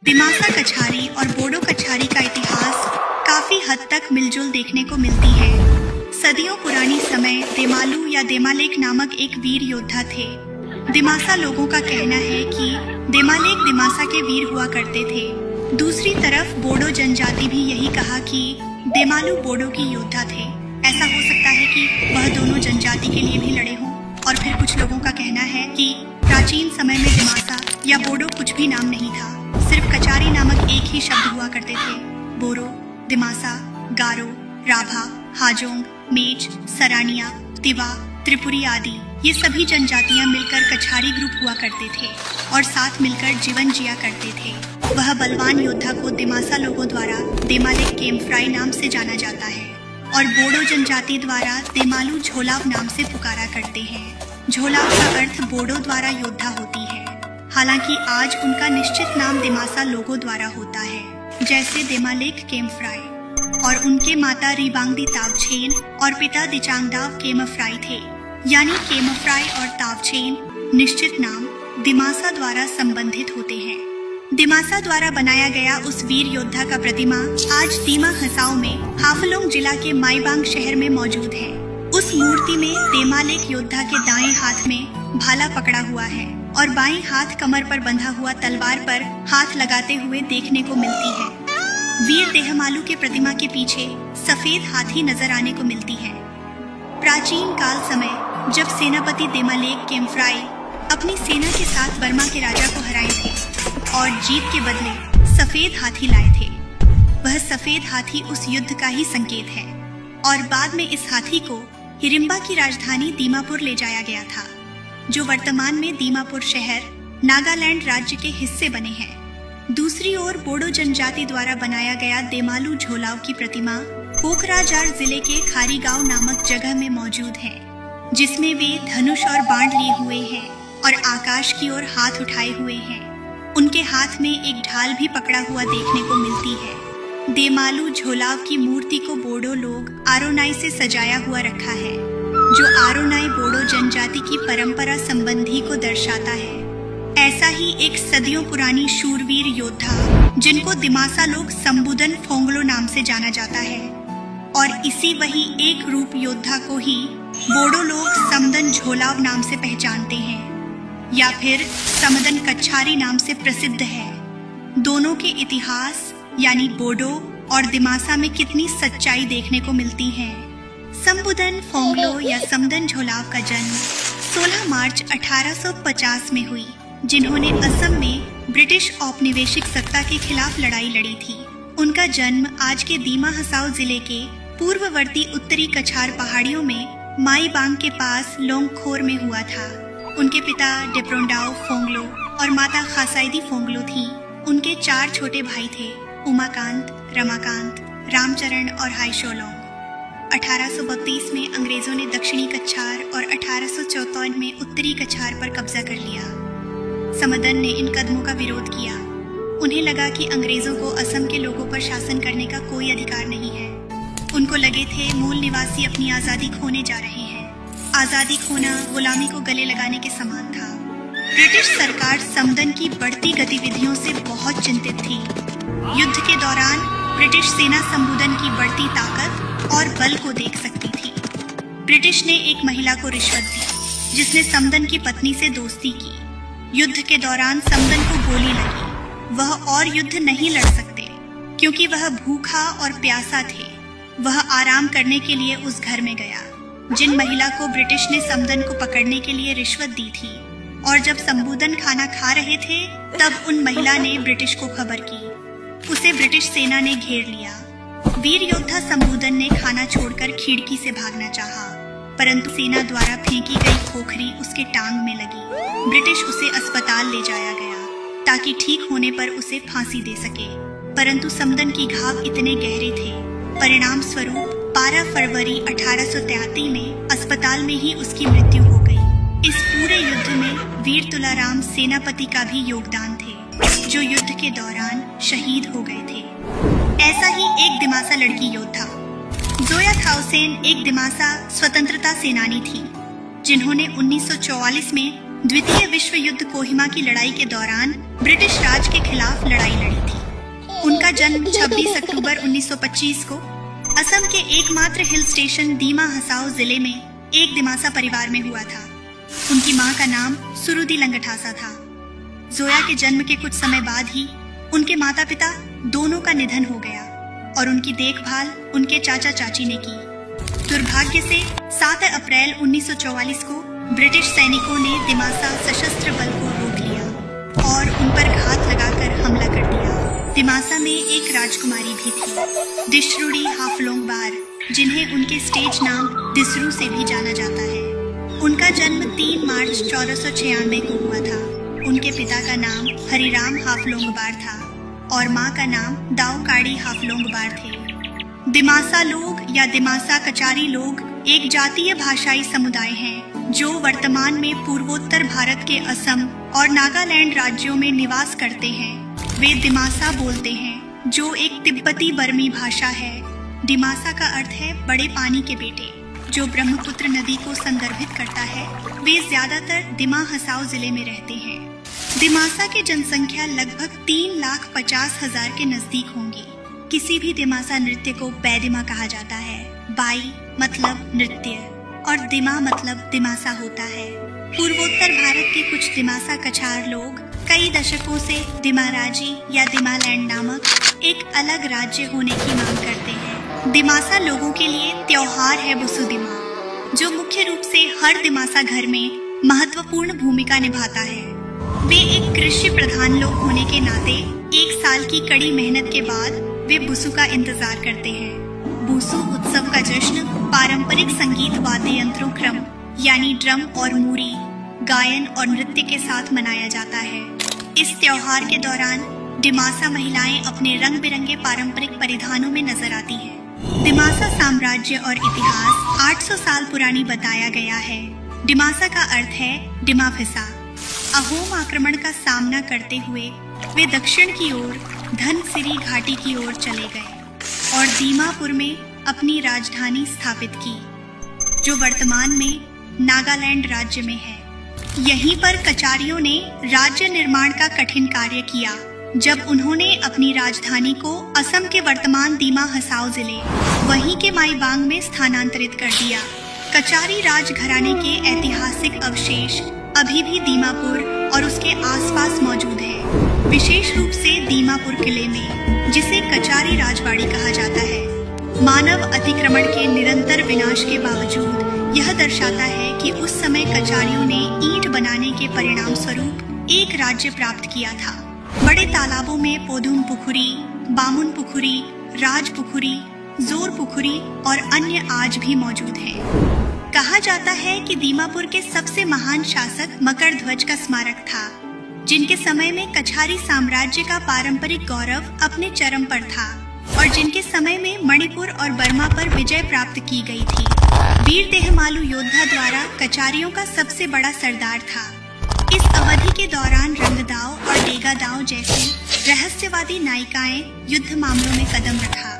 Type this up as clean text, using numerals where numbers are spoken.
दिमासा कछारी और बोडो कछारी का इतिहास काफी हद तक मिलजुल देखने को मिलती है। सदियों पुरानी समय देमालू या देमालेक नामक एक वीर योद्धा थे। दिमासा लोगों का कहना है कि देमालेक दिमासा के वीर हुआ करते थे। दूसरी तरफ बोडो जनजाति भी यही कहा कि देमालू बोडो की योद्धा थे। ऐसा हो सकता है कि वह दोनों जनजाति के लिए भी लड़े हों। और फिर कुछ लोगों का कहना है कि प्राचीन समय में दिमासा या बोडो कुछ भी नाम नहीं था, सिर्फ कचारी नामक एक ही शब्द हुआ करते थे। बोरो, दिमासा, गारो, राभा, हाजोंग, मेच, सरानिया, तिवा, त्रिपुरी आदि ये सभी जनजातियां मिलकर कछारी ग्रुप हुआ करते थे और साथ मिलकर जीवन जिया करते थे। वह बलवान योद्धा को दिमासा लोगों द्वारा देमालेक केमफ्राई नाम से जाना जाता है और बोडो जनजाति द्वारा देमालू झोलाव नाम से पुकारा करते हैं। झोलाव का अर्थ बोडो द्वारा योद्धा होती है। हालांकि आज उनका निश्चित नाम दिमासा लोगों द्वारा होता है, जैसे देमालेक केमफ्राई, और उनके माता रिबांगदी तावछेन और पिता दिचांगदाव केमफ्राई थे। यानी केमफ्राई और तावछेन निश्चित नाम दिमासा द्वारा संबंधित होते हैं। दिमासा द्वारा बनाया गया उस वीर योद्धा का प्रतिमा आज दीमा हसाओ में हाफलोंग जिला के माईबांग शहर में मौजूद है। उस मूर्ति में देमालेक योद्धा के दाएं हाथ में भाला पकड़ा हुआ है और बाएं हाथ कमर पर बंधा हुआ तलवार पर हाथ लगाते हुए देखने को मिलती है। वीर देहमालू के प्रतिमा के पीछे सफेद हाथी नजर आने को मिलती है। प्राचीन काल समय जब सेनापति देमालेक केमफ्राई अपनी सेना के साथ बर्मा के राजा को हराए थे और जीत के बदले सफेद हाथी लाए थे, वह सफेद हाथी उस युद्ध का ही संकेत है। और बाद में इस हाथी को हिडिंबा की राजधानी दीमापुर ले जाया गया था, जो वर्तमान में दीमापुर शहर नागालैंड राज्य के हिस्से बने हैं। दूसरी ओर बोडो जनजाति द्वारा बनाया गया देमालू झोलाव की प्रतिमा कोकराझार जिले के खारीगांव नामक जगह में मौजूद है, जिसमें वे धनुष और बाण लिए हुए हैं और आकाश की ओर हाथ उठाए हुए हैं। उनके हाथ में एक ढाल भी पकड़ा हुआ देखने को मिलती है। देमालू झोलाव की मूर्ति को बोडो लोग आरोनाई से सजाया हुआ रखा है, जो आरोनाई बोडो जनजाति की परंपरा संबंधी को दर्शाता है। ऐसा ही एक सदियों पुरानी शूरवीर योद्धा जिनको दिमासा लोग संबुदन फोंगलो नाम से जाना जाता है, और इसी वही एक रूप योद्धा को ही बोडो लोग समदन झोलाव नाम से पहचानते हैं या फिर समदन कछारी नाम से प्रसिद्ध है। दोनों के इतिहास यानी बोडो और दिमासा में कितनी सच्चाई देखने को मिलती है। संबुदन फोंगलो या समदन झोलाव का जन्म 16 मार्च 1850 में हुई, जिन्होंने असम में ब्रिटिश औपनिवेशिक सत्ता के खिलाफ लड़ाई लड़ी थी। उनका जन्म आज के दीमा हसाओ जिले के पूर्ववर्ती उत्तरी कछार पहाड़ियों में माईबांग के पास लोंगखोर में हुआ था। उनके पिता डेप्रोंडाओ फोंगलो और माता खासाइदी फोंगलो थी। उनके 4 छोटे भाई थे, उमाकांत, रमाकांत, रामचरण और हाईशोलोंग। 1832 में अंग्रेजों ने दक्षिणी कछार और 1854 में उत्तरी कछार पर कब्जा कर लिया। समदन ने इन कदमों का विरोध किया। उन्हें लगा कि अंग्रेजों को असम के लोगों पर शासन करने का कोई अधिकार नहीं है। उनको लगे थे मूल निवासी अपनी आज़ादी खोने जा रहे हैं। आज़ादी खोना गुलामी को गले लगाने के समान था। ब्रिटिश सरकार समदन की बढ़ती गतिविधियों से बहुत चिंतित थी। युद्ध के दौरान ब्रिटिश सेना संबुदन की बढ़ती ताकत और बल को देख सकती थी। ब्रिटिश ने एक महिला को रिश्वत दी, जिसने समदन की पत्नी से दोस्ती की। युद्ध के दौरान समदन को गोली लगी। वह और युद्ध नहीं लड़ सकते क्योंकि वह भूखा और प्यासा थे। वह आराम करने के लिए उस घर में गया जिन महिला को ब्रिटिश ने समदन को पकड़ने के लिए रिश्वत दी थी, और जब संबुदन खाना खा रहे थे तब उन महिला ने ब्रिटिश को खबर की। उसे ब्रिटिश सेना ने घेर लिया। वीर योद्धा संबुदन ने खाना छोड़कर खिड़की से भागना चाहा, परंतु सेना द्वारा फेंकी गई खोखरी उसके टांग में लगी। ब्रिटिश उसे अस्पताल ले जाया गया ताकि ठीक होने पर उसे फांसी दे सके, परंतु समदन की घाव इतने गहरे थे, परिणाम स्वरूप 12 फरवरी 1833 में अस्पताल में ही उसकी मृत्यु हो गई। इस पूरे युद्ध में वीर तुलाराम सेनापति का भी योगदान थे, जो युद्ध के दौरान शहीद हो गए थे। ऐसा ही एक दिमासा लड़की योद्धा जोया थाउसेन एक दिमासा स्वतंत्रता सेनानी थी, जिन्होंने 1944 में द्वितीय विश्व युद्ध कोहिमा की लड़ाई के दौरान ब्रिटिश राज के खिलाफ लड़ाई लड़ी। उनका जन्म 26 अक्टूबर 1925 को असम के एकमात्र हिल स्टेशन दीमा हसाओ जिले में एक दिमासा परिवार में हुआ था। उनकी मां का नाम सुरुदी लंगठासा था। जोया के जन्म के कुछ समय बाद ही उनके माता पिता दोनों का निधन हो गया और उनकी देखभाल उनके चाचा चाची ने की। दुर्भाग्य से 7 अप्रैल 1944 को ब्रिटिश सैनिकों ने दिमासा सशस्त्र बल को रोक लिया और उन पर घात लगाकर हमला कर दिया। दिमासा में एक राजकुमारी भी थी, दिशरुड़ी हाफलोंगबार, जिन्हें उनके स्टेज नाम दिसरू से भी जाना जाता है। उनका जन्म 3 मार्च 1496 को हुआ था। उनके पिता का नाम हरिराम हाफलोंगबार था और मां का नाम दाओकाड़ी हाफलोंगबार थे। दिमासा लोग या दिमासा कचारी लोग एक जातीय भाषाई समुदाय हैं जो वर्तमान में पूर्वोत्तर भारत के असम और नागालैंड राज्यों में निवास करते हैं। वे दिमासा बोलते हैं जो एक तिब्बती बर्मी भाषा है। दिमासा का अर्थ है बड़े पानी के बेटे, जो ब्रह्मपुत्र नदी को संदर्भित करता है। वे ज्यादातर दिमा हसाओ जिले में रहते हैं। दिमासा की जनसंख्या लगभग 3,50,000 के नजदीक होंगी। किसी भी दिमासा नृत्य को बैदिमा कहा जाता है। बाई मतलब नृत्य और दिमा मतलब दिमासा होता है। पूर्वोत्तर भारत के कुछ दिमासा कछार लोग कई दशकों से दिमाराजी या दिमालैंड नामक एक अलग राज्य होने की मांग करते हैं। दिमासा लोगों के लिए त्योहार है बुसुदिमा, जो मुख्य रूप से हर दिमासा घर में महत्वपूर्ण भूमिका निभाता है। वे एक कृषि प्रधान लोग होने के नाते 1 साल की कड़ी मेहनत के बाद वे बुसु का इंतजार करते हैं। बुसु उत्सव का जश्न पारंपरिक संगीत वाद्य यंत्रों क्रम यानी ड्रम और मूरी, गायन और नृत्य के साथ मनाया जाता है। इस त्योहार के दौरान दिमासा महिलाएं अपने रंग बिरंगे पारंपरिक परिधानों में नजर आती हैं। दिमासा साम्राज्य और इतिहास 800 साल पुरानी बताया गया है। दिमासा का अर्थ है दिमाफिसा। अहोम आक्रमण का सामना करते हुए वे दक्षिण की ओर धनसिरी घाटी की ओर चले गए और दीमापुर में अपनी राजधानी स्थापित की, जो वर्तमान में नागालैंड राज्य में है। यहीं पर कचारियों ने राज्य निर्माण का कठिन कार्य किया जब उन्होंने अपनी राजधानी को असम के वर्तमान दीमा हसाओ जिले वहीं के माईबांग में स्थानांतरित कर दिया। कचारी राज घराने के ऐतिहासिक अवशेष अभी भी दीमापुर और उसके आसपास मौजूद हैं, विशेष रूप से दीमापुर किले में, जिसे कचारी राजवाड़ी कहा जाता है। मानव अतिक्रमण के निरंतर विनाश के बावजूद यह दर्शाता है कि उस समय कचारियों ने ईंट बनाने के परिणाम स्वरूप एक राज्य प्राप्त किया था। बड़े तालाबों में पोधुम पुखुरी, बामुन पुखुरी, राज पुखुरी, जोर पुखुरी और अन्य आज भी मौजूद हैं। कहा जाता है कि दीमापुर के सबसे महान शासक मकरध्वज का स्मारक था, जिनके समय में कछारी साम्राज्य का पारंपरिक गौरव अपने चरम पर था और जिनके समय में मणिपुर और बर्मा पर विजय प्राप्त की गई थी। वीर देहमालू योद्धा द्वारा कचारियों का सबसे बड़ा सरदार था। इस अवधि के दौरान रंगदाव और डेगादाव जैसी रहस्यवादी नायिकाएं युद्ध मामलों में कदम रखा।